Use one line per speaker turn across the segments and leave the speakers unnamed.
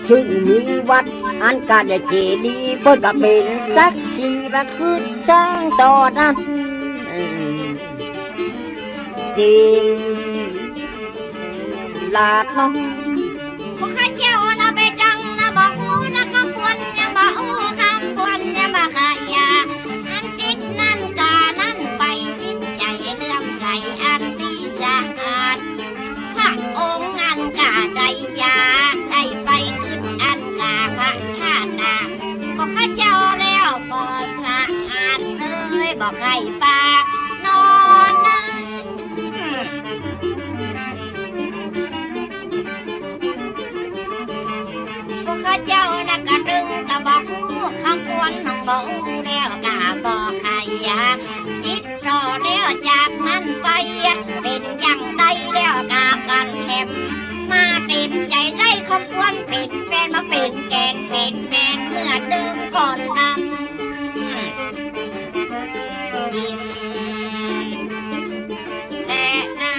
ซึ่งมีวัดอันกาจะเจดีย์เปิดก็เป็นสักทีละคืนสร้างต่อนั้นจริงลาดน้อง
พวกข้าเจ้านะไปดังนะบอกหูนะคำพวนยังบอกหูคำพวนยังบอกขายาอันติดนั่นกานั่นไปจิตใจเลื่อมใสอันดีสะอาดพระองค์อันกาได้ยาได้ไปขึ้นอันกาพระท่านาพวกข้าเจ้าแล้วบ่สะอาดเลยบอกใครปากนอนนะข้าเจ้านักกระดึงตะบอกหูคำควรน้องบอกแล้วกาบอกใครคิดรอแล้วจากนั้นไปเป็นอย่างใดแล้วกากันแถมมาเต็มใจได้คำควรเป็นแฟนมาเป็นแกนเป็นแมนเมื่อเดิมก่อนนั้นยิ้มแต่นา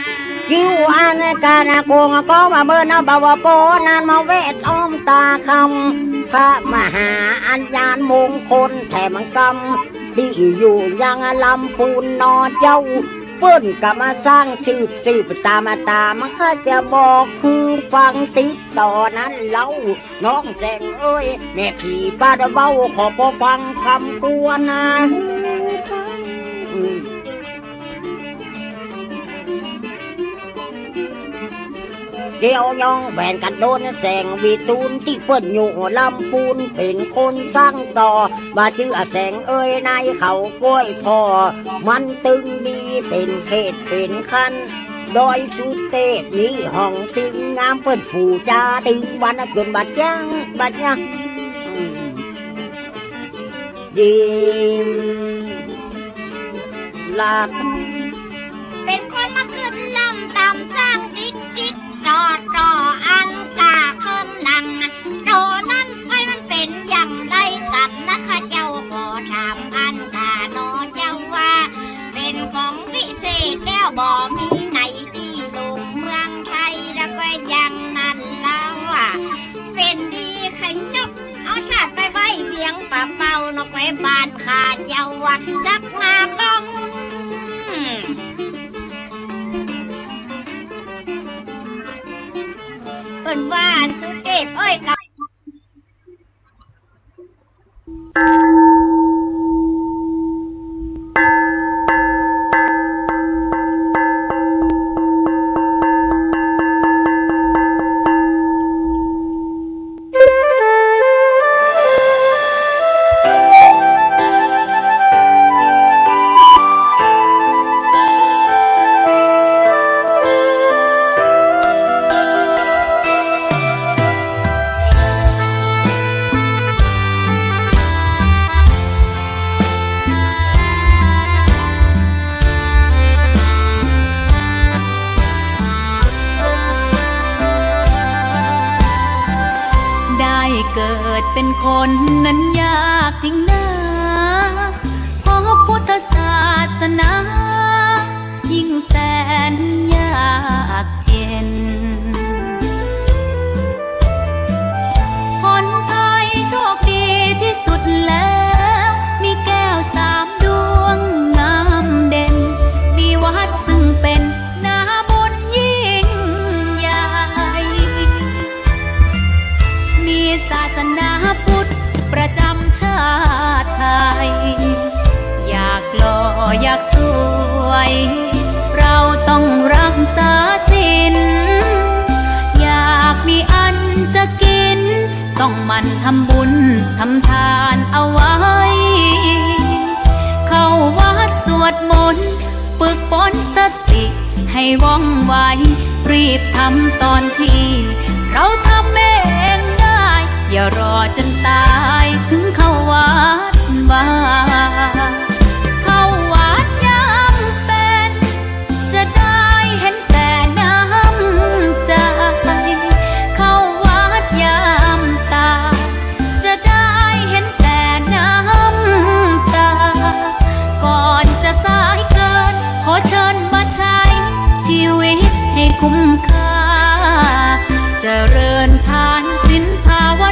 คิวอันกานาโกงก็มาเบอร์นาบาวโปนานมาเวทอ้อมตาคำพระมหาอัญญาณมงคลแถมกรรมที่อยู่ยังลำพูนนอเจ้าเปิ้นก็มาสร้างสืบตามมันก็จะบอกคือฟังติดต่อนั้นเล่าน้องแสงเอ้ยแม่ผีป้าดเบ้าขอพอฟังคำกวนนะเกี่ยวยองแหวนกันโดนแสงวีตูนที่เปิ้นอยู่ลำปูนเป็นคนสร้างต่อมาชื่อแสงเอ้ยนายเขาก้อยพอมันตึงดีเป็นเขตเป็นคันดอยสุเตศนี้ห้องตึงงามเปิ้นผูจาตึงวันเกินบัดยังยิ้มลาด
เป็นคนมาขึ้นลำตามสร้างติดรออันกาขึ้นหลังโดนั้นไว้มันเป็นอย่างไรกันนะคะเจ้าขอถามอันกาโนเจ้าว่าเป็นของพิเศษแล้วบ่มีไหนดีลงเมืองไทยแล้วก็ยังนั้นแล้วเป็นดีขยกเอาถาดไปไว้เพียงปะเป่านกไว้บานขาเจ้าสักมาก้องเป็นว่าสุเทพเอ้ยกับ
เกิดเป็นคนนั้นยากจริงนะเพราะพุทธศาสนายิ่งแสนยากเย็นคนไทยโชคดีที่สุดแล้วมีแก้วสามดวงงามเด่นมีวัดซึ่งเป็นนาบุญยิ่งใหญ่มีศาสนาพุทธประจำชาติไทยอยากหล่ออยากสวยเราต้องรักษาศีลอยากมีอันจะกินต้องหมั่นทำบุญทำทานเอาไว้เข้าวัดสวดมนต์ฝึกฝนสติให้ว่องไวรีบทำตอนที่เราทำเองได้อย่ารอจนตายถึงเข้าวัดว่าเข้าวัดน้ำเป็นจะได้เห็นแต่น้ำใจเข้าวัดยามตาจะได้เห็นแต่น้ำตาก่อนจะสายเกินขอเชิญมาใช้ชีวิตให้คุ้มค่าเจริญทานศีลภาว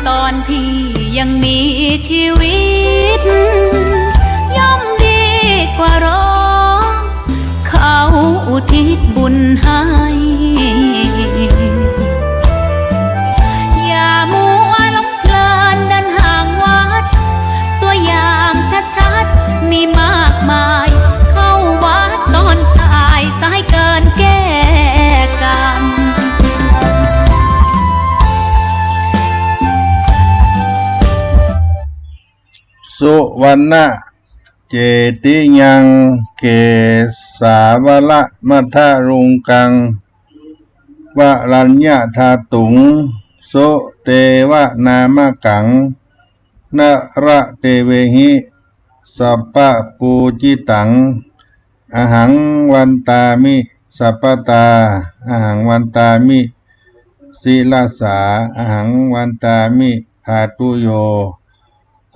ตอนที่ยังมีชีวิตย่อมดีกว่ารอเขาอุทิศบุญให้อย่ามัวหลงเพลินเดินห่างวัดตัวอย่างชัดๆมีมากมายเข้าวัดตอนตายสายเกินแก้กรรม
สุวรรณเจติยังเกสาวละมัทะรุงกังวรัญญาธาตุงโสเตวะนามกังนระเตเวหิสัพพะปูจิตังอหังวันตามิสัพพตาอหังวันตามิศีลสาอหังวันตามิภาตุโย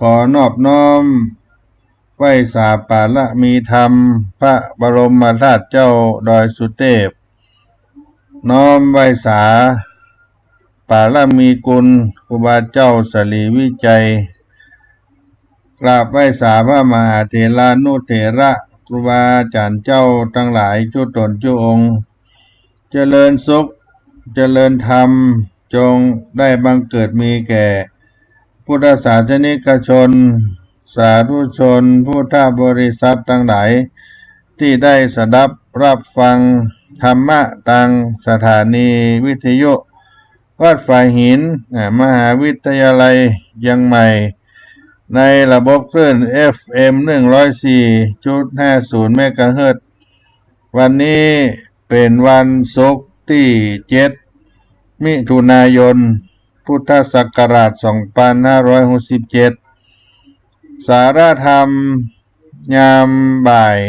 ขอนอบน้อมไหว้สาปาละมีธรรมพระบรมธาตุเจ้าดอยสุเทพน้อมไหว้สาปาละมีกุลครูบาเจ้าสลีวิจัยกราบไหว้สาพระมหาเถรานุเถระครูบาอาจารย์เจ้าทั้งหลายทุกตนทุกองค์เจริญสุขเจริญธรรมจงได้บังเกิดมีแก่พุทธศาสนิกชนสาธุชนพุทธบริษัททั้งหลายที่ได้สดับรับฟังธรรมะทางสถานีวิทยุวัดฝ่ายหินมหาวิทยาลัยเชียงใหม่ในระบบคลื่น FM 104.50 เมกะเฮิรตซ์วันนี้เป็นวันศุกร์ที่ 7 มิถุนายนพุทธศักราช 2567 สาระธรรมยามบ่าย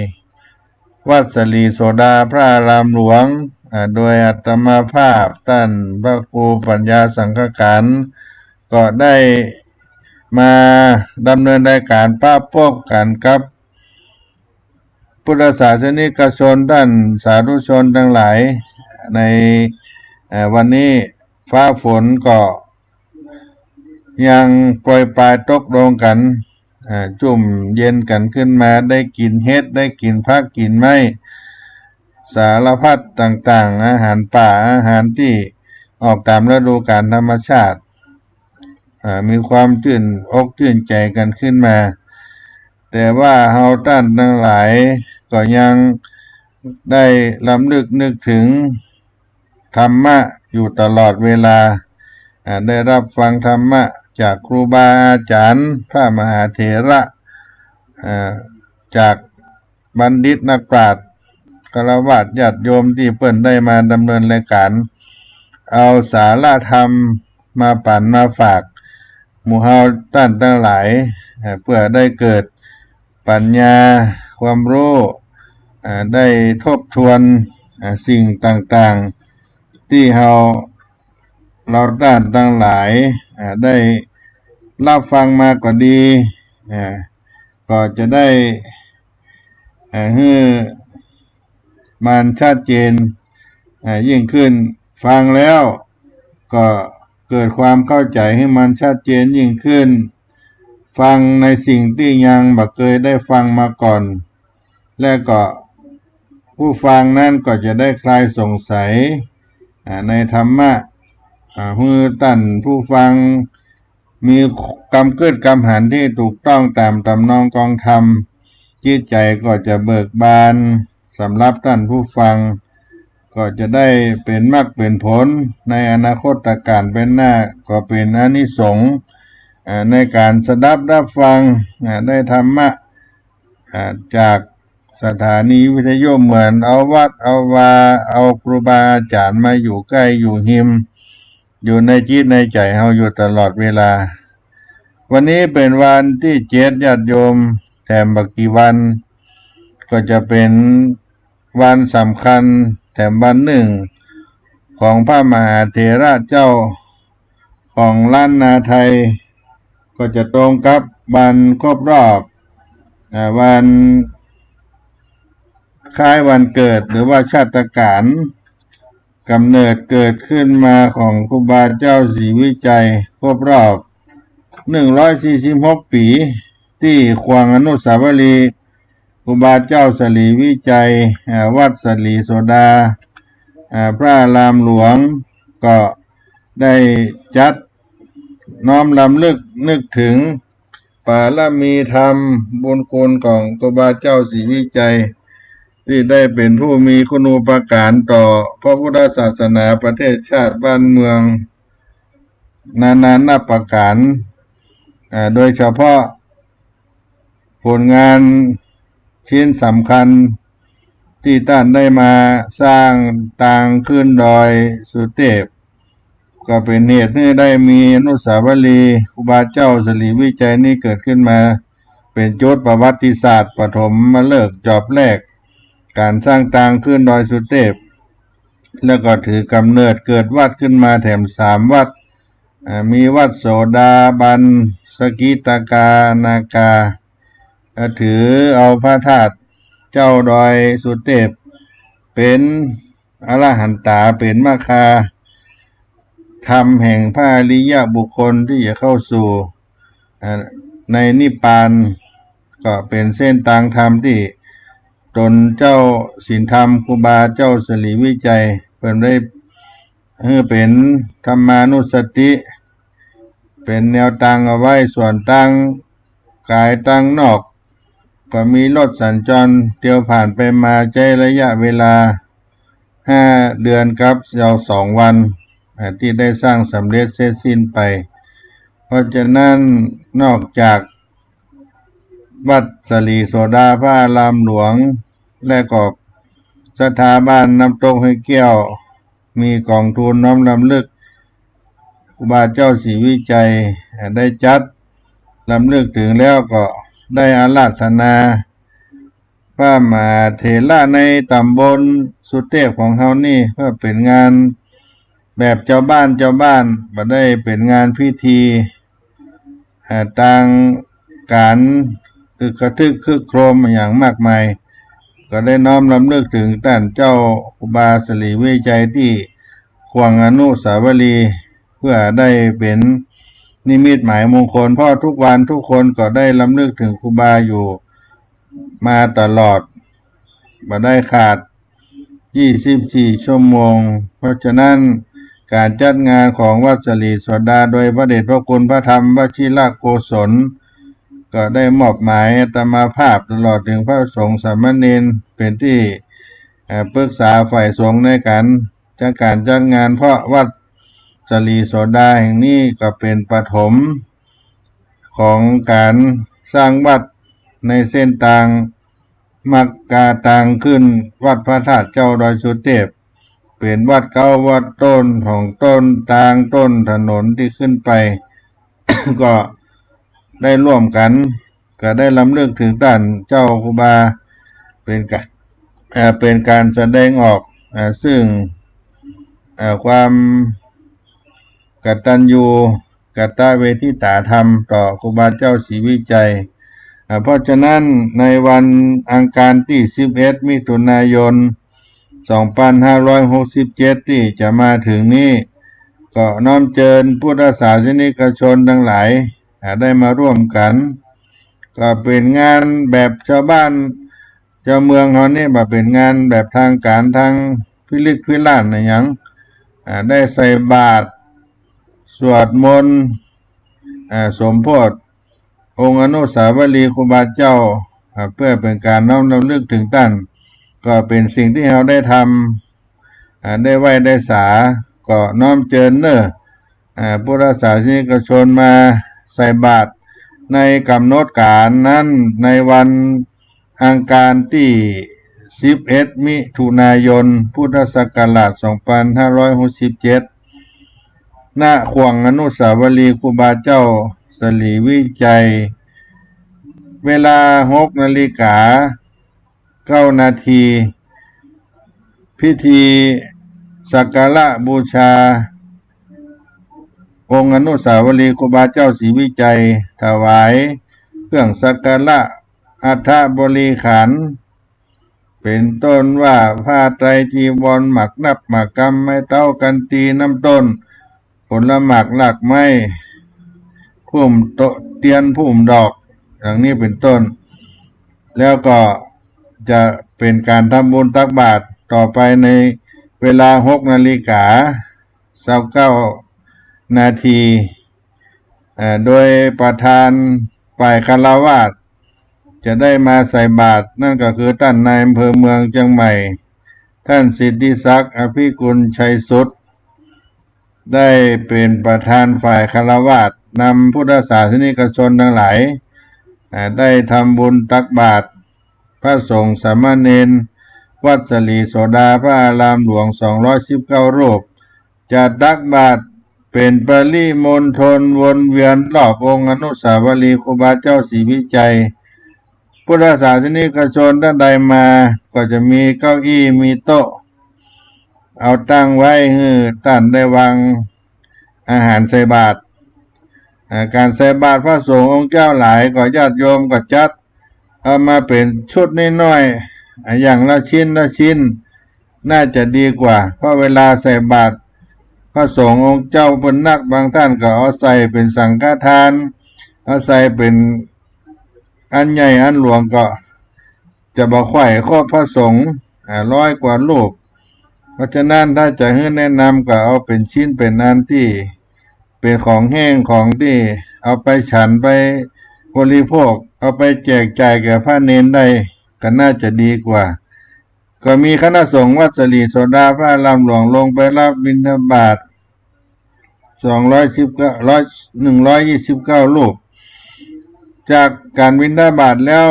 วัดสลีโสดาพระอารามหลวงโดยอาตมาภาพท่านพระครูปัญญาสังฆการก็ได้มาดำเนินรายการป้าพบกันกับพุทธศาสนิกชนท่านสาธุชนทั้งหลายในวันนี้ฟ้าฝนก็ยังปล่อยปลายตกลงกันจุ่มเย็นกันขึ้นมาได้กินเฮ็ดได้กินผักกินไม้สารพัดต่างๆอาหารป่าอาหารที่ออกตามฤดูกาลธรรมชาติมีความตื่นอกตื่นใจกันขึ้นมาแต่ว่าเฮาท่านทั้งหลายก็ยังได้รำลึกนึกถึงธรรมะอยู่ตลอดเวลาได้รับฟังธรรมะจากครูบาอาจารย์พระมหาเถระจากบัณฑิตนักปราชญ์ฆราวาสญาติโยมที่เพิ่นได้มาดำเนินรายการเอาสาระธรรมมาปั่นมาฝากหมู่เฮาท่านทั้งหลายเพื่อได้เกิดปัญญาความรู้ได้ทบทวนสิ่งต่างๆที่เราท่านทั้งหลายได้รับฟังมาก็ดีก็จะได้ให้มันชัดเจนยิ่งขึ้นฟังแล้วก็เกิดความเข้าใจให้มันชัดเจนยิ่งขึ้นฟังในสิ่งที่ยังบ่เคยได้ฟังมาก่อนและก็ผู้ฟังนั้นก็จะได้คลายสงสัยในธรรมะมือตั้นผู้ฟังมีกำเกิดกำหันที่ถูกต้องตามตำนองกองธรรมจิตใจก็จะเบิกบานสำหรับท่านผู้ฟังก็จะได้เป็นมรรคเป็นผลในอนาคตการเป็นหน้าก็เป็นอานิสงส์ในการสดับรับฟังได้ธรรมะจากสถานีวิทยุเหมือนเอาวัดเอาวาเอาครูบาอาจารย์มาอยู่ใกล้อยู่หิมอยู่ในจิตในใจเฮาอยู่ตลอดเวลาวันนี้เป็นวันที่7ญาติโยมแถมบักกี่วันก็จะเป็นวันสำคัญแถมวันหนึ่งของพระมหาเถระเจ้าของล้านนาไทยก็จะตรงกับวันครบรอบวันคล้ายวันเกิดหรือว่าชาติกาลกำเนิดเกิดขึ้นมาของครูบาเจ้าศรีวิจัยครบรอบ 146 ปีที่ควงอนุสาวรีย์ครูบาเจ้าสลีวิจัยวัดสลีโสดาพระรามหลวงก็ได้จัดน้อมรำลึกนึกถึงบารมีธรรมบุญคุณของครูบาเจ้าศรีวิจัยที่ได้เป็นผู้มีคุณูปการต่อพระพุทธศาสนาประเทศชาติบ้านเมืองนานับประการโดยเฉพาะผลงานชิ้นสำคัญที่ท่านได้มาสร้างต่างขึ้นดอยสุเทพก็เป็นเหตุให้ได้มีอนุสาวรีย์ครูบาเจ้าสลีวิจัยนี้เกิดขึ้นมาเป็นจุดประวัติศาสตร์ปฐมฤกษ์จอบแรกการสร้างต่างขึ้นดอยสุเทพแล้วก็ถือกำเนิดเกิดวัดขึ้นมาแถม3 วัดมีวัดโสดาบันสกิตากานากาถือเอาพระธาตุเจ้าดอยสุเทพเป็นอรหันตาเป็นมคาธรรมแห่งพระอริยบุคคลที่จะเข้าสู่ในนิพพานก็เป็นเส้นทางธรรมที่ตนเจ้าศีลธรรมครูบาเจ้าสลีวิจัยเพิ่นได้เป็นธรรมานุสติเป็นแนวตั้งเอาไว้ส่วนตั้งกายตั้งนอกก็มีรถสัญจรเที่ยวผ่านไปมาใช้ระยะเวลา5 เดือนครับ2 วันที่ได้สร้างสำเร็จเสร็จสิ้นไปเพราะฉะนั้นนอกจากวัดสลีโสดาพระอารามหลวงและก็สถาบันน้ำตกห้วยแก้วมีกองทุนน้อมรำลึกครูบาเจ้าศรีวิจัยได้จัดรำลึกถึงแล้วก็ได้อาราธนาพระมหาเถระในตำบลสุเทพของเฮานี่เพื่อเป็นงานแบบเจ้าบ้านบ่ได้เป็นงานพิธีต่างการกระทึกคึกโครมอย่างมากมายก็ได้น้อมรำลึกถึงท่านเจ้าครูบาสลีวิจัยที่ควงอนุสาวรีย์เพื่อได้เป็นนิมิตหมายมงคลเพราะทุกวันทุกคนก็ได้รำลึกถึงครูบาอยู่มาตลอดบ่ได้ขาด24 ชั่วโมงเพราะฉะนั้นการจัดงานของวัดสลีโสดาโดยพระเดชพระคุณพระธรรมวชิรโกศลก็ได้มอบหมายอาตมาภาพตลอดถึงพระสงฆ์สามเณรเป็นที่ปรึกษาฝ่ายสงฆ์ในการจัดงานเพราะวัดสลีโสดาแห่งนี้ก็เป็นปฐมของการสร้างวัดในเส้นทางมักกาทางขึ้นวัดพระธาตุเจ้าดอยสุเทพเป็นวัดเก่าวัดต้นของต้นทางต้นถนนที่ขึ้นไป ก็ได้ร่วมกันก็ได้รำลึกถึงท่านเจ้าครูบาเป็นการแสดงออกซึ่งความกตัญญูกตเวทิตาธรรมต่อครูบาเจ้าศรีวิจัยเพราะฉะนั้นในวันอังคารที่11 มิถุนายน 2567ที่จะมาถึงนี้ก็น้อมเชิญพุทธศาสนิกชนทั้งหลายได้มาร่วมกันก็เป็นงานแบบชาวบ้านชาวเมืองเฮานี่บ่เป็นงานแบบทางการทางพิลึกพิลั่นหยังได้ใส่บาตรสวดมนต์สมโภชองค์อนุสาวรีย์ครูบาเจ้าเพื่อเป็นการน้อมรำลึกถึงท่านก็เป็นสิ่งที่เราได้ทำได้ไหว้ได้สาก็น้อมเชิญพุทธศาสนิกชนมาใส่บาตรในกำหนดการนั้นในวันอังคารที่11 มิถุนายน พุทธศักราช 2567 ณ ขวงอนุสาวรีย์ครูบาเจ้าสลีวิจัยเวลา 6:09 พิธีสักการะบูชาองค์อนุสาวรีย์ครูบาเจ้าศรีวิจัยถวายเครื่องสักการะอัฐบริขารเป็นต้นว่าผ้าไตรจีวรหมักนับหมักกำไม้เต้ากันตีน้ำต้นผลหมากหลักไม้พ พุ่มโตเตียนพุ่มดอกอย่างนี้เป็นต้น แล้วก็จะเป็นการทำบุญตักบาตรต่อไปในเวลา6:29 นาทีโดยประธานฝ่ายคฤหัสถ์จะได้มาใส่บาตรนั่นก็คือท่านนายอำเภอเมืองเชียงใหม่ท่านสิทธิศักดิ์อภิกุลชัยสุดได้เป็นประธานฝ่ายคฤหัสถ์นำพุทธศาสนิกชนทั้งหลายได้ทำบุญตักบาตรพระสงฆ์สามเณรวัดสลีโสดาพระอารามหลวง219รูปจะตักบาตรเป็นปริมณฑลวนเวียนรอบองค์อนุสาวรีย์ครูบาเจ้าศรีวิจัยพุทธศาสนิกชนท่านใดมาก็จะมีเก้าอี้มีโต๊ะเอาตั้งไว้ให้ท่านได้วางอาหารใส่บาตรการใส่บาตรพระสงฆ์องค์เจ้าหลายก็ญาติโยมก็จัดเอามาเป็นชุดน้อยๆอย่างละชิ้นละชิ้นน่าจะดีกว่าเพราะเวลาใส่บาตรพระสงฆ์องค์เจ้าเป็นนักบางท่านก็เอาใส่เป็นสังฆทานเอาใส่เป็นอันใหญ่อันหลวงก็จะบ่ค่อยครอบพระสงฆ์100 กว่ารูปเพราะฉะนั้นถ้าจะให้แนะนำก็เอาเป็นชิ้นเป็นอันที่เป็นของแห้งของที่เอาไปฉันไปบริโภคเอาไปแจกจ่ายแก่พระเนนได้ก็น่าจะดีกว่าก็มีคณะสงฆ์วัดสลีโสดาพระอารามหลวงลงไปรับบิณฑบาต129รูปจากการบิณฑบาตแล้ว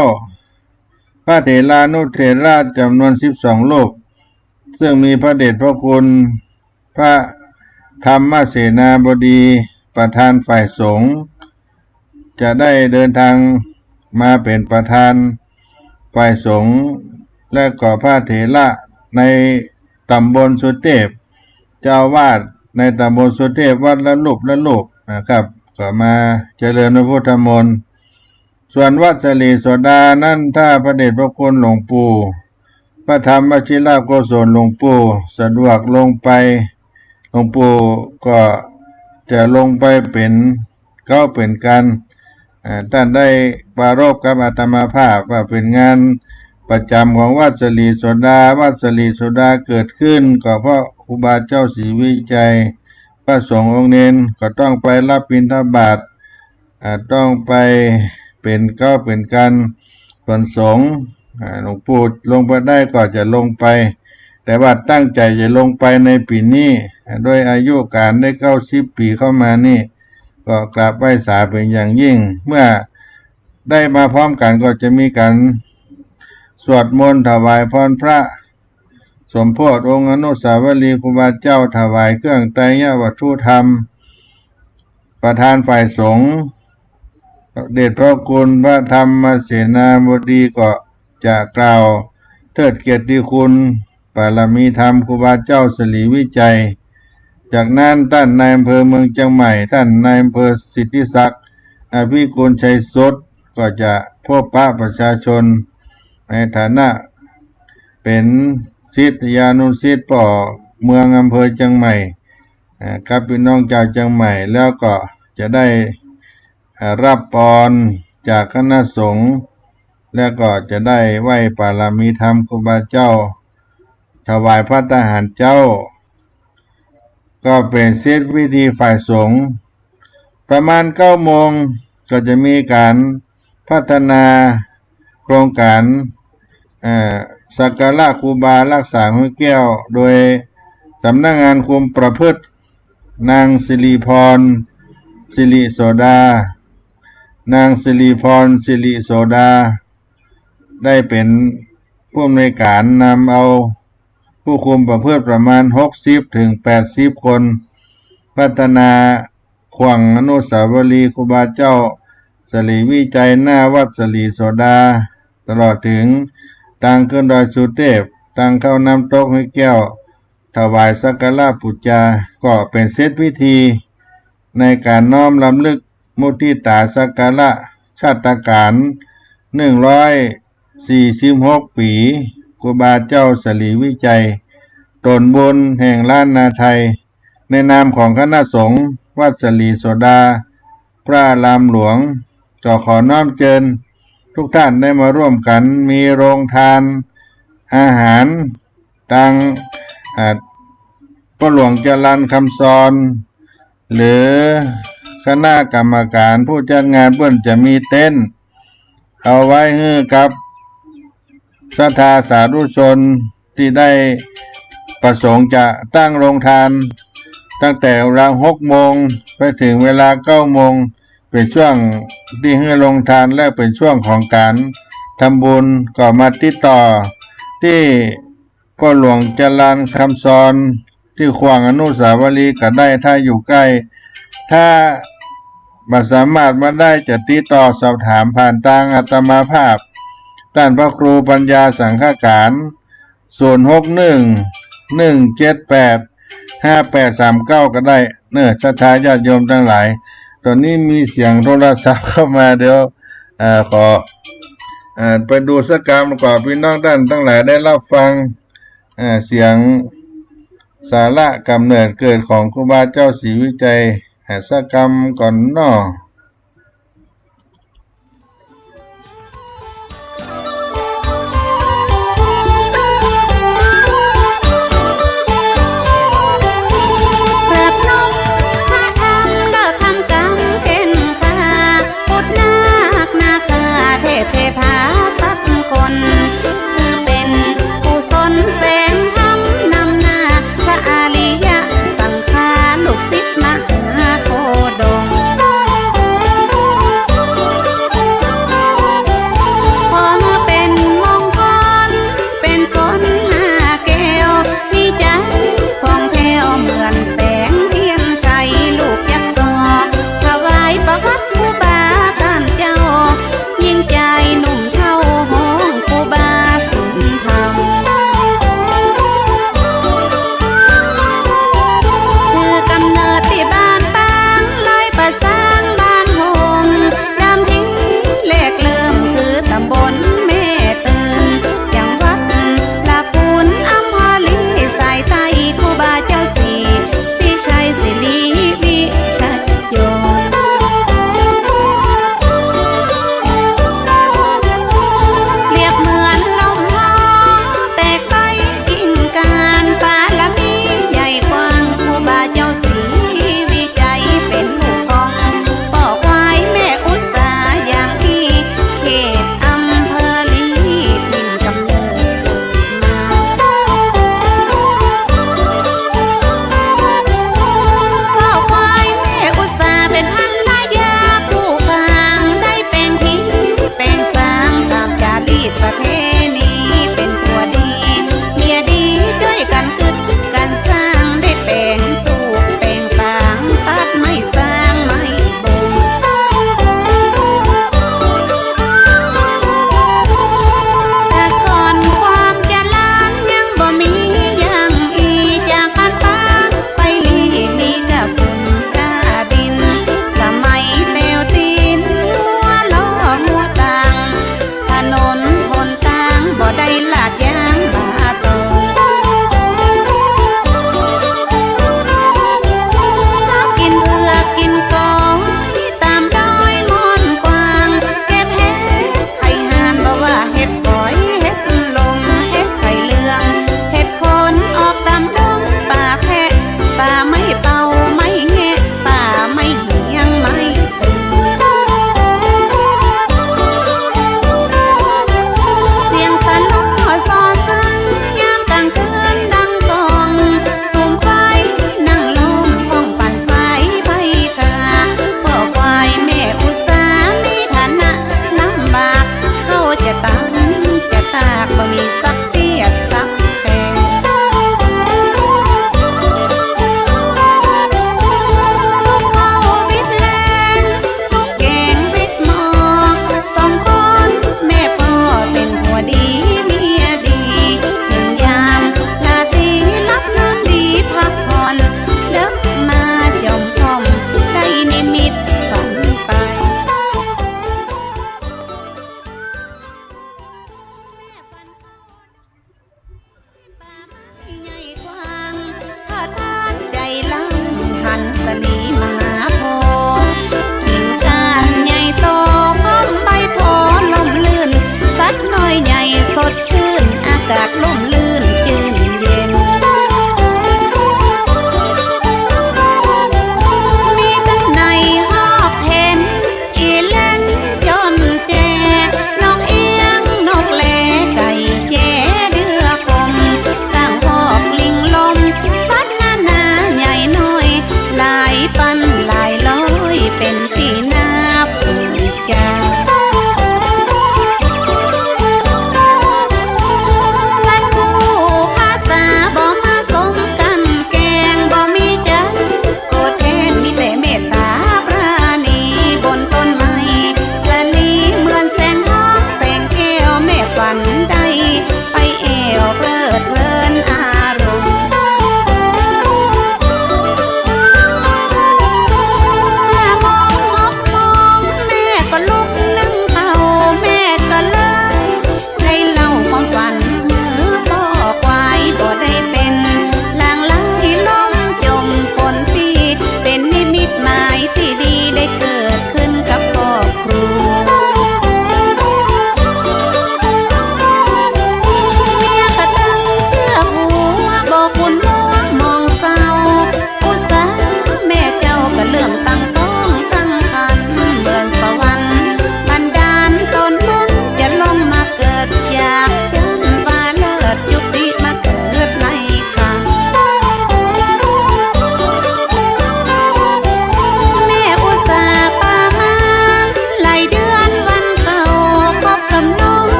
พระเถรานุเถระจำนวน12รูปซึ่งมีพระเดชพระคุณพระธรรมเสนาบดีประธานฝ่ายสงฆ์จะได้เดินทางมาเป็นประธานฝ่ายสงฆ์และก็พระเถระในตำบลสุเทพเจ้าอาวาสในตำบลสุเทพวัดละรูปนะครับก็มาเจริญพระพุทธมนต์ส่วนวัดสลีโสดานั้นถ้าพระเดชพระคุณหลวงปู่พระธรรมวชิรโกศลหลวงปู่สะดวกลงไปหลวงปู่ก็จะลงไปเป็นการท่านได้ปรารภกับอาตมาภาพว่าเป็นงานประจำของวัดสลีโสดาวัดสลีโสดาเกิดขึ้นก็เพราะครูบาเจ้าศรีวิจัยพระสงฆ์องค์เนนก็ต้องไปรับบิณฑบาตต้องไปเป็นการส่วนสงฆ์หลวงปู่ลงไปได้ก็จะลงไปแต่ว่าตั้งใจจะลงไปในปีนี้โดยอายุการได้90 ปีเข้ามานี่ก็กราบไหว้สาเป็นอย่างยิ่งเมื่อได้มาพร้อมกันก็จะมีการสวดมนต์ถวายพรพระสมโภชองค์อนุสาวรีย์ครูบาเจ้าถวายเครื่องไตรยวัตถุธรรมประธานฝ่ายสงฆ์เดชพระคุณพระธรรมเสนาบดีก็จะกล่าวเทิดเกียรติคุณบารมีธรรมครูบาเจ้าศรีวิจัยจากนั้นท่านนายอำเภอเมืองเชียงใหม่ท่านนายอำเภอสิทธิศักดิ์อภิกุลชัยสุดก็จะพบปะประชาชนในฐานะเป็นศิษยานุศิษย์ป่อเมืองอำเภอเชียงใหม่กับพี่น้องชาวเชียงใหม่แล้วก็จะได้รับพรจากคณะสงฆ์แล้วก็จะได้ไหว้ปารามีธรรมครูบาเจ้าถวายพระทหารเจ้าก็เป็นเสร็จพิธีฝ่ายสงฆ์ประมาณ9 โมงก็จะมีการพัฒนาโครงการสักการะครูบารักษาห้วยแก้วโดยสำนักงานคุมประพฤตินางสิริพรสิริโสดานางสิริพรสิริโสดาได้เป็นผู้อำนวยการนำเอาผู้คุมประพฤติประมาณ60 ถึง 80 คนพัฒนาขวังอนุสาวรีย์ครูบาเจ้าศรีวิจัยหน้าวัดสลีโสดาตลอดถึงทางขึ้นดอยสุเทพทางเข้าน้ำตกห้วยแก้วถวายสักการะปูจาก็เป็นเสร็จพิธีในการน้อมรำลึกมุทิตาสักการะชาตการ146 ปีครูบาเจ้าศรีวิจัยตนบุญแห่งล้านนาไทยในนามของคณะสงฆ์วัดสลีโสดา พระรามหลวงก็ขอน้อมเชิญทุกท่านได้มาร่วมกันมีโรงทานอาหารตังพ่อหลวงจรัญคำสอนหรือคณะกรรมการผู้จัดงานเพิ่นจะมีเต็นท์เอาไว้ให้กับศรัทธาสาธุชนที่ได้ประสงค์จะตั้งโรงทานตั้งแต่เวลา6 โมงไปถึงเวลา9 โมงเป็นช่วงที่ให้โรงทานและเป็นช่วงของการทำบุญก็มาติดต่อที่พ่อหลวงจรัญคำสอนที่ขวางอนุสาวรีย์ก็ได้ถ้าอยู่ใกล้ถ้าบ่สามารถมาได้จะติดต่อสอบถามผ่านทางอาตมาภาพท่านพระครูปัญญาสังฆการ0611785839ก็ได้ศรัทธาญาติโยมทั้งหลายตอนนี้มีเสียงโทรศัพท์เข้ามาเดี๋ยวขอไปดูสักกรรมก่อนพี่น้องท่านทั้งหลายได้รับฟังเสียงสาระกำเนิดเกิดของครูบาเจ้าศรีวิจัยสักกรรมก่อนเนาะ
เทพาสักคนคือเป็นผู้สนแสงธรรมนำหน้าพระอริยสังฆาลูกศิษย์มหาโคดมพอมาเป็นมงคลเป็นคนหาแก้วที่ใจของแผ้วเหมือนแสงเทียนชัยลูกยักษ์ต่อถวายประวัติครูบาท่านเจ้ายิ่งใจหนุ่มเท่าห้องครูบาสุนธรรมคือกำเนิดที่บ้านปางเลยประสานบ้านหงดำทิ้งแรกเริ่มคือตำบลแม่ตื่นอย่างวัดลาปูนอำเภอลีสายใต้ครูบาเจ้าสีพี่ชัยศิริวิชัยโยเรียบเหมือนลมหอมแต่ใกล้กิ่งการปาละมีใหญ่กว้างครูบาเจ้าศรีวิจัยเป็นผู้กองพ่อควายแม่อุตสาอย่างที่เขตอำเภอลีถิ่นกำเนิดพ่อควายแม่อุตสาเป็นพันลายาผู้กลางได้เป็นที่เป็นสางตามจารีตประเพณีเป็นผัวดีเมียดีด้วยกันกึดกันสร้างได้แปลงสูกแปลงปางตัดไม่สร้างไม่บ่งแต่ก่อนความเจริญยังบ่มีอย่างอีจากพันปางไปลีมีกับฝุ่นกาดินสมัยแตวตีนหัวล้อหัวต่างถนนหนทางบ่ได้ลาดยางบาตองข้าวกินเผือกกินกองตามดอยมอนกวางเก็บเห็ดไข่ห่านบ่ว่าเห็ดฝอยเห็ดลมเห็ดไข่เหลืองเห็ดคนออกตามดงป่าแพะป่าไม่เป่าไม่แงะป่าไม่เหียงไม่ตื่นเสียงสนอสอ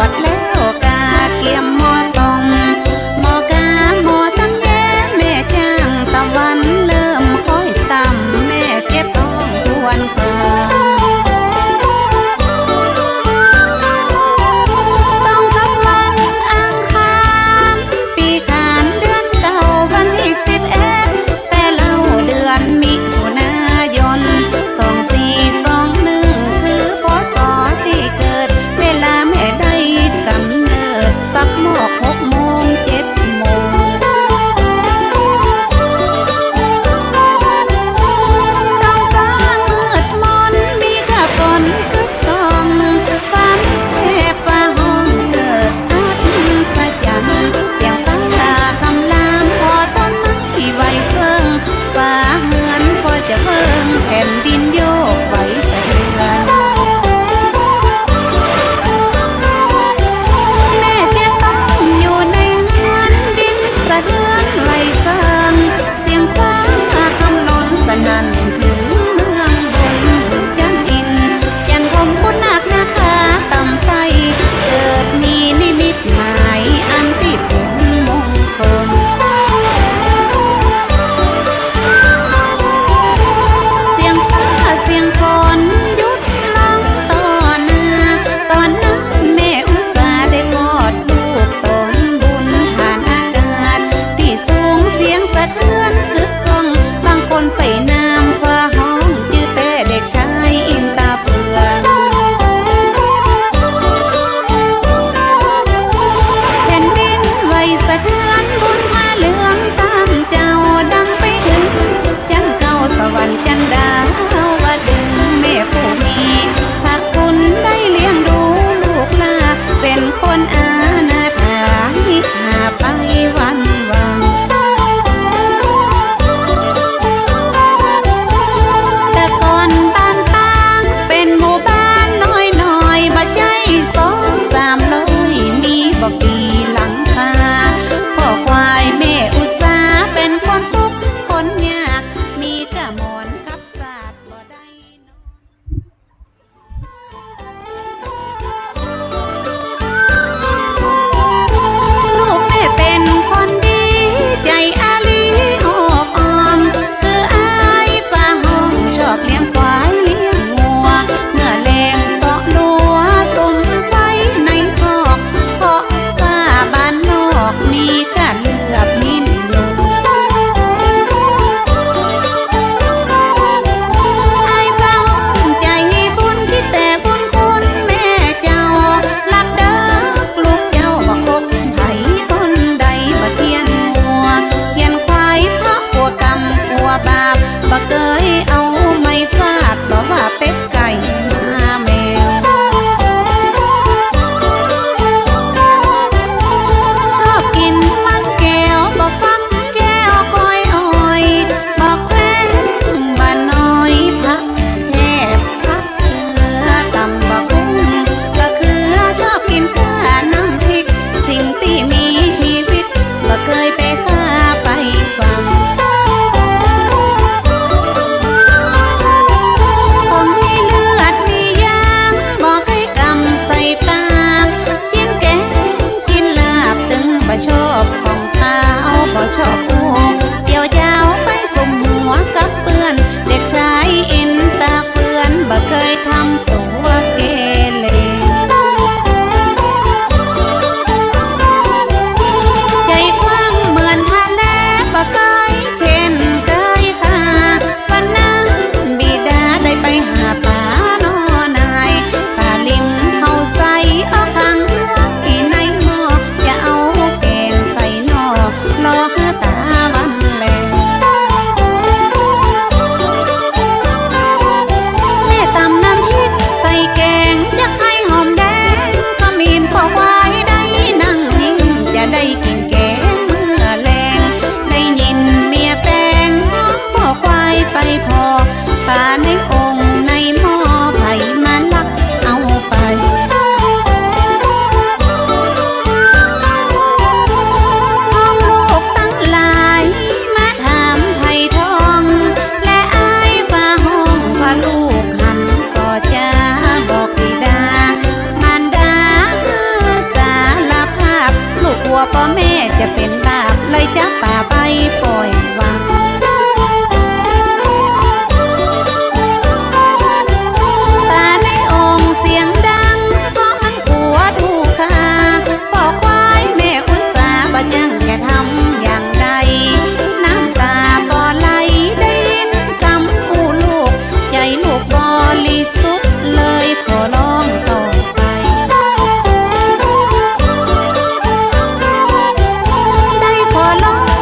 ดแล้วกาเกียมหมอตองหมอกาหมอตั้งแย่แม่จ้างตะวันเริ่มค่อยต่ำแม่เจ็บต้องทวนคราต้องกับวันอังคารปีขานเดือนเก่าวันที่11แต่เล่าเดือนมิถุนายน2421คือพศที่เกิดเวลาแม่ได้กำเนิดสักหมอก6 โมง 7 โมงต้องฟ้ามืดมนมีกระฝนคึกทองฟ้าแม่ฟ้าห้องเกิดอัศจรรย์เสียงฟ้าคำรามพอต้นไม้ไหวเพิ่งฟ้าเหมือนพอจะเพิ่งแผ่นดินโยกไหวสะเทือนแม่จะต้องอยู่ในเฮือนดินสะเทือนไหวเซิงเสียงฟ้าคำนนสนั่นถึงเมืองบนจันอินยันคมคุณนักนะคะต่ำไฟเกิดมีนิมิตหมายอันที่เป็นมงคลเสียงฟ้าเสียงฝนหยุดลงต่อหน้าตอนนั้นแม่อุตส่าห์ได้กอดลูกตนบุญผ่านอากาศที่สูงเสียงสะเทือนกึกก้องบางคนใส่น้ำฟ้าห้องชื่อแต่เด็กชายอินตาเฟืองแผ่นดินไหวสะเทือนบุญผ้าเหลืองตามเจ้าดังไปถึงจันเก่าสวรรค์จันดาวว่าดึงแม่ผู้มีพระคุณได้เลี้ยงดูลูกลาเป็นคนอาณาถาหิหาไปวันวังแต่ก่อนบ้านปางเป็นหมู่บ้านน้อยๆบ่ใจ2-300มีบ่กี่หลังคาพ่อควายแม่อุตสาห์เป็นคนทุกข์คนยากมีกะหมอนกับศาสตร์บ่ได้นอน จับป่าไปปล่อยวังป่าในองค์เสียงดังเพราะมันกลัวถูกฆ่าพ่อควายแม่อุตสาห์บ่จังจะทำอย่างใดน้ำตาบ่ไหลได้ยินคำผู้ลูกใจลูกบริสุทธิ์เลยขอร้องต่อไปได้ขอร้อง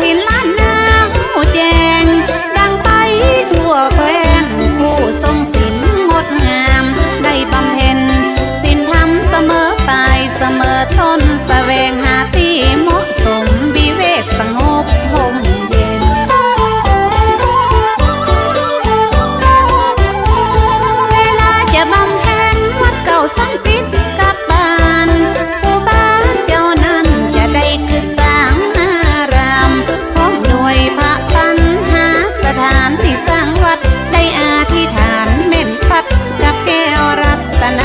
ทินล้านนาหูแจงดังไปทั่วแคว้นผู้ทรงศีลงดงามได้บำเพ็ญศีลธรรมเสมอปลายเสมอต้นแสวงหาที่เหมาะสมวิเวกสงบห่มเย็นเวลาจะบำเพ็ญวัดเก่าสังปิดกับบ้านผู้บ้านเจ้านั้นจะได้คือสร้างอารามพร้อมด้วยพระปัญหาสถานที่สร้างวัดได้อธิษฐานเม่นพัดกับแก้วรัตน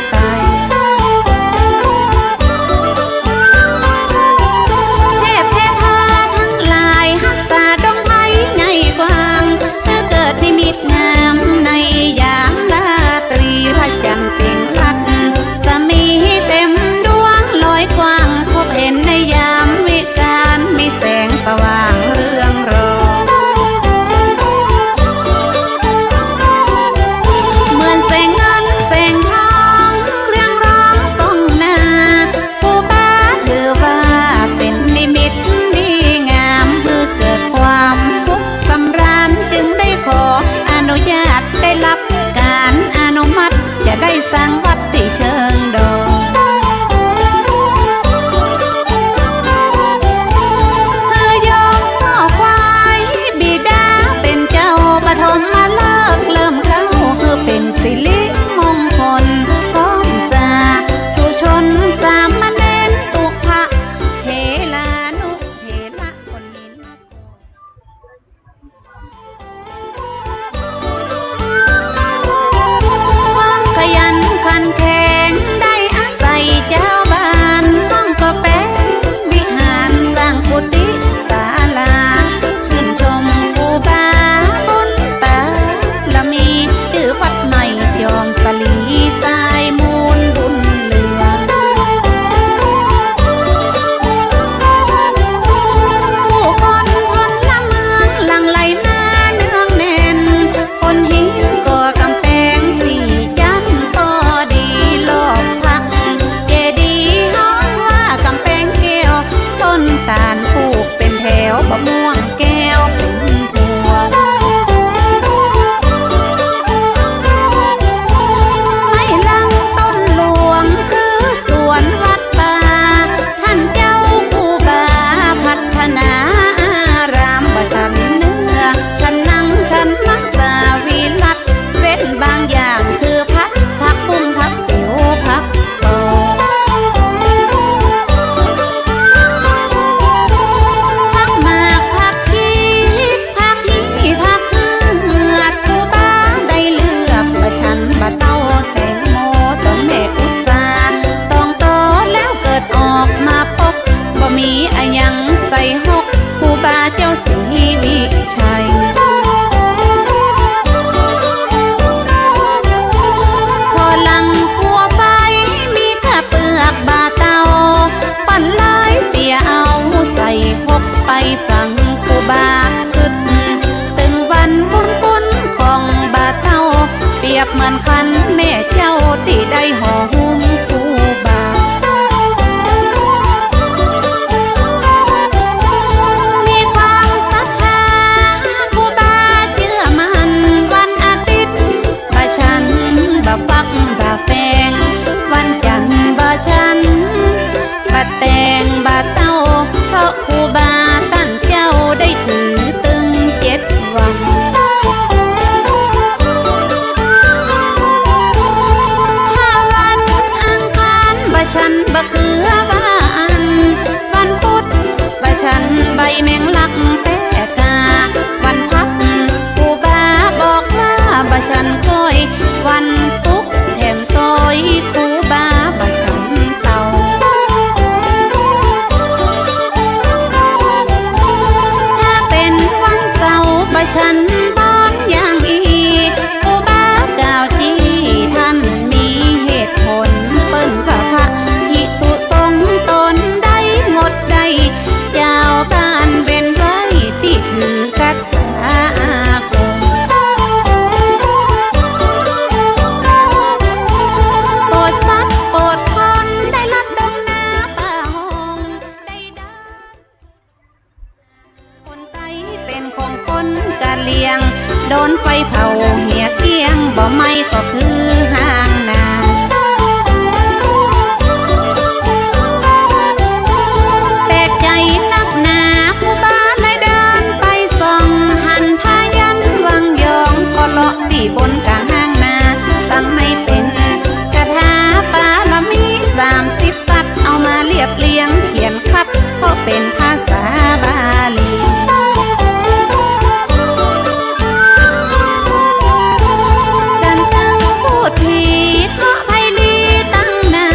ไตรัยเทพเทพาทั้งหลายหักษาดงไม้ในกว้างถ้าเกิดนิมิตงามในยามราตรีพระจันทร์เปล่งพลัดสมีเต็มดวงลอยกว้างพบเห็นในยามวิกาลมีแสงสว่างเรืองรองเหมือนแสงเงินแสงทองเรียงร้องส่องหน้าผู้บ้าถือว่าเป็นนิมิตดีงามเพื่อเกิดความสุขสำราญจึงได้ขออนุญาตได้รับการอนุมัติจะได้สร้างวัดที่เชิงดอยเพื่อยกข้อควายบิดาเป็นเจ้าปฐมมาเลิกเริ่มเข้าเพื่อเป็นสิริมงคลของสาธุชนสามเณรตุขะเทลานุเทระคนนี้มาความขยันขันแข็งได้อาศัยเจ้าบ้านต้องก็เป็นวิหารสร้างกุฏิศาลาชื่นชมครูบาบุญตาละมีชื่อวัดใหม่ยอมสลีสายมูลบุญเหลือผู้คนคนละเมืองหลั่งไหลมาเนืองแน่นคนหินก่อกำแพงสี่จันต่อดีรอบพักเจดีย์ฮ้องว่ากำแพงแก้วต้นตาลปลูกเป็นแถวมะม่วงแก้วเป็นพวงให้ลังต้นหลวงคือสวนวัดป่าท่านเจ้าครูบาพัฒนาอารามบ่ฉันเนื้อฉันนั่งฉันมักสาวิรัตเว้นบางอย่างคือพักบุ้งพักติ๋วพักโตพักมากพักขีพักหีพักเหือดครูบาได้เลือกบ่ฉันบ่เต้าแตงโมต้นแม่อุตสาต้องโตแล้วเกิดออกมาพบบ่มีอะหยังใส่หกครูบาเจ้าศรีวิชัยพอหลังพัวไปมีแค่เปลือกบาเตาปั่นลายเปียเอาใส่หกไปฝังครูบาคึดตึงวันบุญของบาเตาเปรียบเหมือนคันแม่เจ้าที่ได้ห่อหุ้มครูบามีความศรัทธาครูบาเชื่อมันวันอาทิตย์บ่ฉันบ่ฟักบ่แฟงวันจันทร์บ่ฉันบ่แตงบ่เต้าเพราะครูบาตั้งเจ้าได้ถือตึง7 วันถ้าวันอังคารบ่ฉันบ่คือวันวันพุธบ่ฉันใบแมงลักแต่กาวันพักครูบาบอกว่าบ่ฉันก้อยวันศุกร์แถมต้อยครูบาบ่ฉันเต่าถ้าเป็นวันเสาร์บ่ฉันบอนอย่างอีครูบากล่าวที่ท่านมีเหตุผลเปิ้นว่าพระภิกษุสงฆ์ตนได้หมดใดเจ้าบ้านเป็น
โดนไฟเผาเหี่ยเกี้ยงบ่ไม่ก็คือห้างนาแปลกใจนักหนาผู้บ้านเลยเดินไปส่องหันพายันวังยองก็เลาะที่บนกลางห้างนาตั้งให้เป็นคาถาปาลมี30 สัตว์เอามาเรียบเรียงเขียนคัดก็เป็นภาษาบาลีกันตั้งพูดผีเพราะไพลีตั้งนา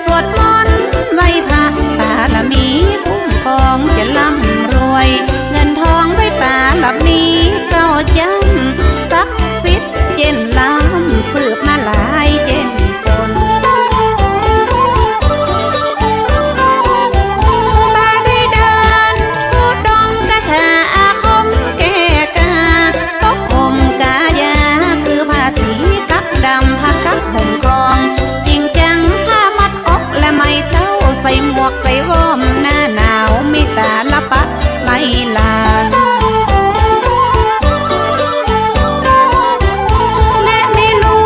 สวดมนต์ไหว้พระปาลมีคุ้มครองจะร่ำรวยเงินทองไว้ปาลมีเก้าจำศักดิ์สิทธิ์เจนล้ำสืบมาหลายเจนจนห่มคลองจริงจังผ้ามัดอกและไม่เท้าใส่หมวกใส่วอมหน้าหนาวมีตาละปะไลลานและมีลู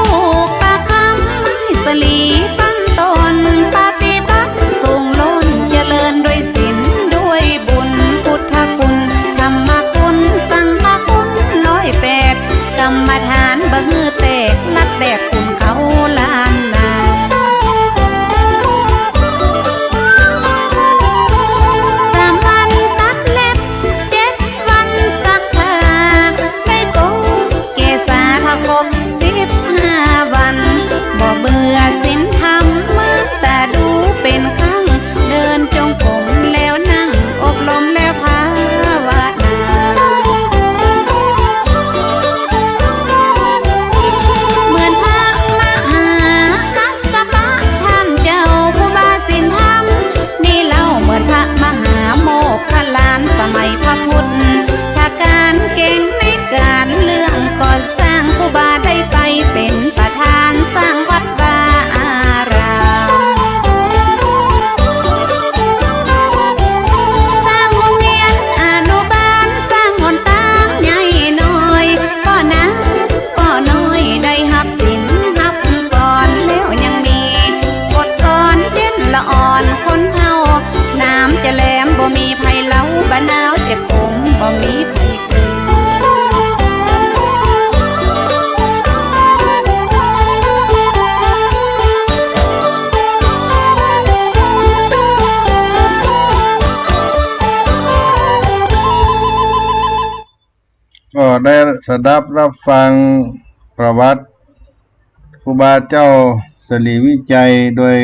กตาคำสลีปั้นตนปฏิบัติสูงล้นเจริญด้วยศีลด้วยบุญพุทธคุณธรรมคุณสังฆคุณ108กรรมฐานบะฮือแตกลัดแดกคุณเขาล้านนา3 วันตัดเล็บ7 วันสักผ้าได้โกนเกษาถ้าครบ15 วันบ่เบื่อศีลธรรมมาแต่ดูเป็นครั้งเดินจงกรมแล้วนั่งอบรมแล้วภาวนาเหมือนพระมหากัสสปะท่านเจ้าผู้บาสินธรรมนี่เล่าเหมือนพระมหาโมคคัลลานสมัยพระพุทธถ้าการเก่งในการเรื่องก่อสร้างผู้บาได้ไปเป็นประธานสร้างวัดวาอารามสร้างโรงเรียนอนุบาลสร้างหนทางใหญ่น้อยก็นะก็น้อยได้หับสินหับก่อนแล้วยังมีบทกลอนเช่นละอ่อนคนเฮาน้ำจะแหลมบ่มีไผเล้าบะนาวเจ็บผมบ่มีไผเกิน
ก็ได้สดับรับฟังประวัติครูบาเจ้าสลีวิจัยโดย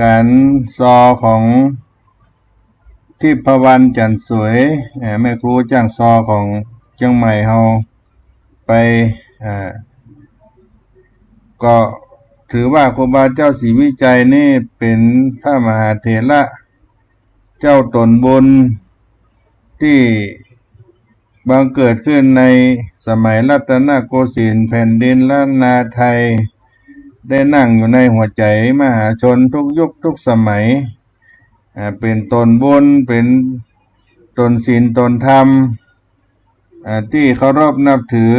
การซอของที่พวันจันทร์สวยแม่ครูจ้างซอของเชียงใหม่เฮาไปก็ถือว่าครูบาเจ้าศรีวิจัยนี่เป็นพระมหาเถระเจ้าตนบุญที่บังเกิดขึ้นในสมัยรัตนโกสินทร์แผ่นดินล้านนาไทยได้นั่งอยู่ในหัวใจมหาชนทุกยุคทุกสมัยเป็นตนบุญเป็นตนศีลตนธรรมที่เคารพนับถือ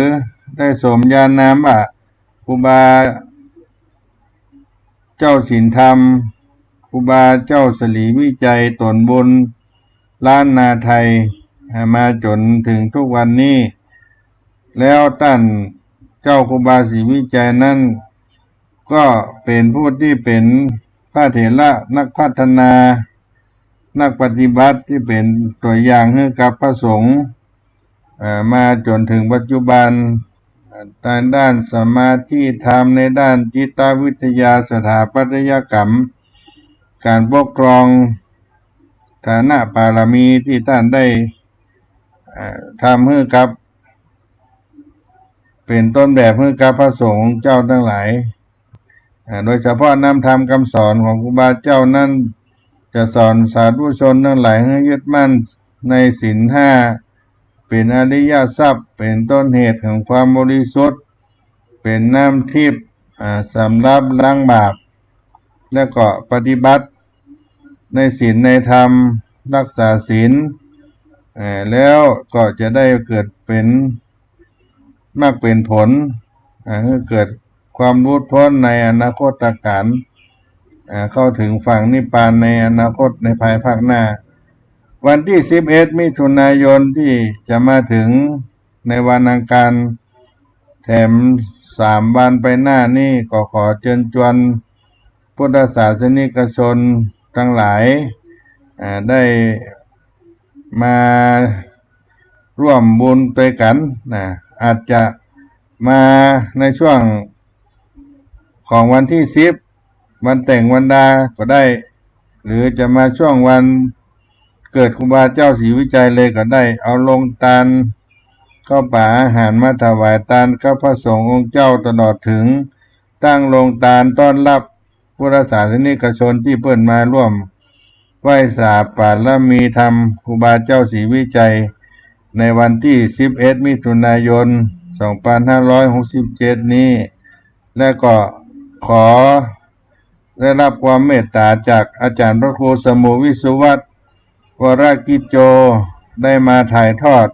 ได้สมญานามว่าครูบาเจ้าศีลธรรมครูบาเจ้าสลีวิจัยตนบุญล้านนาไทยมาจนถึงทุกวันนี้ แล้วท่านเจ้าครูบาศรีวิจัยนั้นก็เป็นผู้ที่เป็นพระเถระนักพัฒนานักปฏิบัติที่เป็นตัวอย่างให้กับพระสงฆ์มาจนถึงปัจจุบันทางด้านสมาธิธรรมในด้านจิตวิทยาสถาปัตยกรรมการปกครองฐานะปารมีที่ท่านได้ทำให้กับเป็นต้นแบบให้กับพระสงฆ์เจ้าทั้งหลายโดยเฉพาะนำธรรมคำสอนของครูบาเจ้านั้นจะสอนสาธุชนทั้งหลายให้ยึดมั่นในศีล 5เป็นอริยทรัพย์เป็นต้นเหตุของความบริสุทธิ์เป็นน้ำทิพย์สำหรับล้างบาปและก็ปฏิบัติในศีลในธรรมรักษาศีลแล้วก็จะได้เกิดเป็น มากเป็นผลให้เกิดความรุดพ้นในอนาคตการเข้าถึงฝั่งนิพพานในอนาคตในภายภาคหน้าวันที่11มิถุนายนที่จะมาถึงในวันอังคารแถม3 วันไปหน้านี้ก็ขอเชิญชวนพุทธศาสนิกชนทั้งหลายได้มาร่วมบุญด้วยกันอาจจะมาในช่วงของวันที่10วันแต่งวันดาก็ได้หรือจะมาช่วงวันเกิดครูบาเจ้าศรีวิจัยเลยก็ได้เอาลงทานข้าวป่าอาหารมาถวายทานข้าพระสงฆ์องค์เจ้าตลอดถึงตั้งลงทานต้อนรับพุทธศาสนิกชนที่เพิ่นมาร่วมไหว้สาบาตรและมีธรรมครูบาเจ้าศรีวิจัยในวันที่11มิถุนายน2567นี้และก็ขอได้รับความเมตตาจากอาจารย์พระครูสมุวิสุวัฒน์วรกิจโจได้มาถ่ายทอด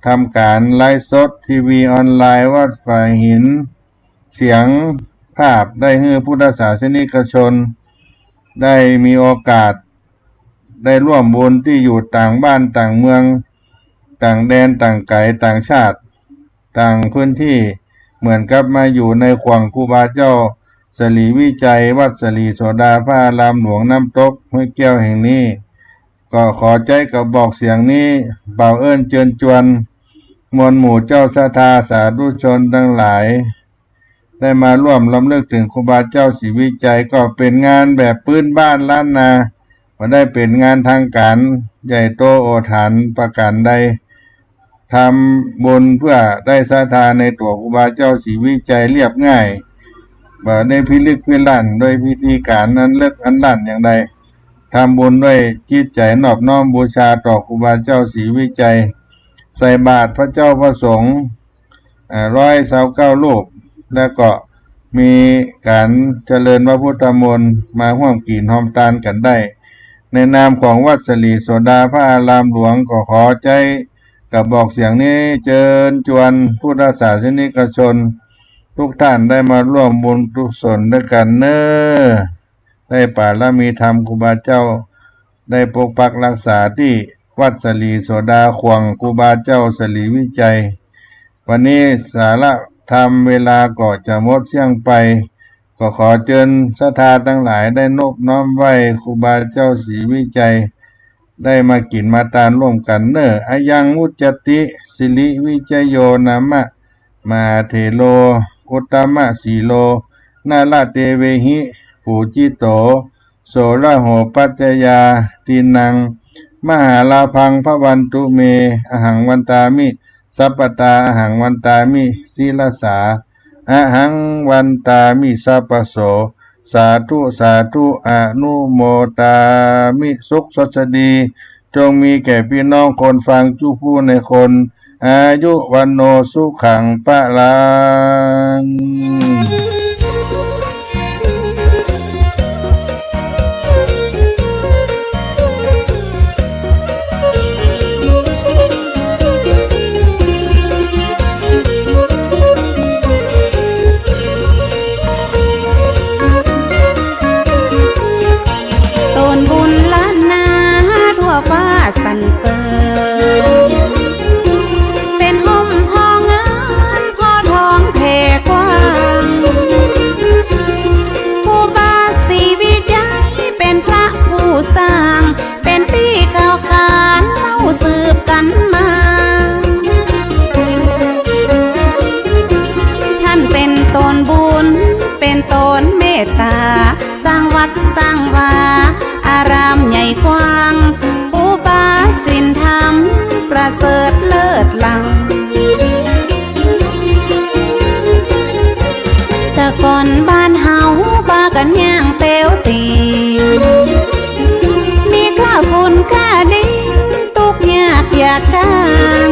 ทำการไลฟ์สดทีวีออนไลน์วัดฝ่ายหินเสียงภาพได้ให้พุทธศาสนิกชนได้มีโอกาสได้ร่วมบุญที่อยู่ต่างบ้านต่างเมืองต่างแดนต่างไกลต่างชาติต่างพื้นที่เหมือนกับมาอยู่ในขวงครูบาเจ้าศรีวิจัยวัดศรีโสดาพระอารามหลวงน้ำตกห้วยแก้วแห่งนี้ก็ขอใจกับบอกเสียงนี้เป่าเอิ้นเชิญชวนมวลหมู่เจ้าศรัทธาสาธุชนทั้งหลายได้มาร่วมรำลึกถึงครูบาเจ้าศรีวิจัยก็เป็นงานแบบพื้นบ้านล้านนาไม่ได้เป็นงานทางการใหญ่โตโอฐานประการใดทำบุญเพื่อได้ศรัทธาในตัวครูบาเจ้าศรีวิจัยเรียบง่ายบ่ได้พิลึกพิลั่นโดยพิธีการนั้นเลิกอันลั่นอย่างใดทำบุญด้วยจิตใจนอบน้อมบูชาต่อครูบาเจ้าศรีวิจัยใส่บาตรพระเจ้าพระสงฆ์129 รูปแล้วก็มีการเจริญพระพุทธมนต์มาร่วมกินหอมทานกันได้ในนามของวัดศรีโสดาพระอารามหลวงก็ขอใจกับบอกเสียงนี้เชิญชวนพุทธศาสนิกชนทุกท่านได้มาร่วมบุญกุศลด้วยกันเน้อได้ปาละมีธรรมครูบาเจ้าได้ปกปักรักษาที่วัดศรีโสดาขวงครูบาเจ้าศรีวิจัยวันนี้สาระธรรมเวลาก็จะหมดเสียงไปก็ขอเชิญศรัทธาทั้งหลายได้นบน้อมไหว้ครูบาเจ้าศรีวิจัยได้มากินมาทานร่วมกันเน้ออายังมุจติสิริวิจโยนามะมาเทโลอุตตมะสีโลนาลาเตเวหิปูจิโตโสระโหปัจจยาตินังมหาลาพังพระวันตุเมอหังวันตามิสัพพตาอหังวันตามิศีลสาอหังวันตามิสัพพโสสาธุสาธุอนุโมตามิสุขสดดีจงมีแก่พี่น้องคนฟังทุกผู้ในคนอายุวันโนสุขังปะลัง
สรรเสริญเป็นห่มพอเงินพอทองแผ่กว้างครูบาศรีวิจัยเป็นพระผู้สร้างเป็นที่กล่าวขานเล่าสืบกันมาท่านเป็นตนบุญเป็นตนเมตตาสร้างวัดสร้างวาอารามใหญ่กว้างสินธรรมประเสริฐเลิศล้ำแต่ก่อนบ้านเฮาปากันย่างเตียวตีมีข้าฝุ่นข้าดินทุกยากอยากกัน